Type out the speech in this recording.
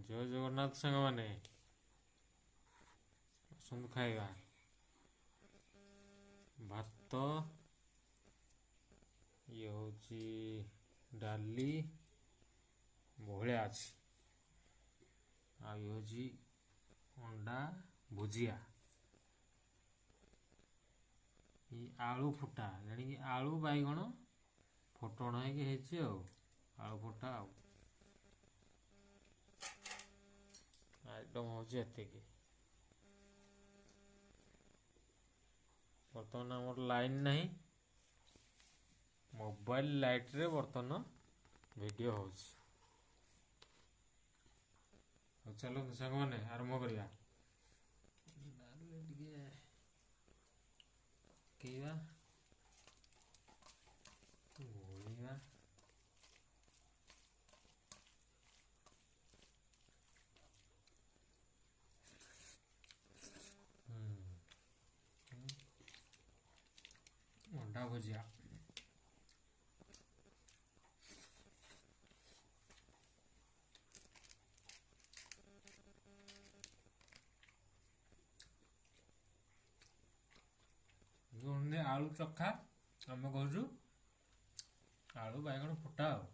ଜୟ ଜଗନ୍ନାଥ ସାଙ୍ଗମାନେ, ଆସନ୍ତୁ ଖାଇବା। ଭାତ, ଇଏ ହେଉଛି ଡାଲି ବହଳିଆ ଅଛି, ଆଉ ଇଏ ହେଉଛି ଅଣ୍ଡା ଭୁଜିଆ, ଆଳୁ ଫୁଟା, ଜାଣିକି ଆଳୁ ବାଇଗଣ ଫୁଟଣ ହେଇକି ହେଇଛି ଆଉ ଆଳୁ ଫୁଟା ଆଉ ଆଇଟମ୍ ହେଉଛି ଏତିକି। ବର୍ତ୍ତମାନ ଆମର ଲାଇନ୍ ନାହିଁ, ମୋବାଇଲ ଲାଇଟ୍ରେ ବର୍ତ୍ତମାନ ଭିଡ଼ିଓ ହେଉଛି। ହଉ ଚାଲନ୍ତୁ ସାଙ୍ଗମାନେ ଆରମ୍ଭ କରିବା। ଟିକେ ପକେଇବା, ଗୋଳିବା, ଅଣ୍ଡା ଭୁଜିଆ। ଆଳୁ ଚଖା, ଆମେ କହୁଛୁ ଆଳୁ ବାଇଗଣ ଫୁଟା ଆଉ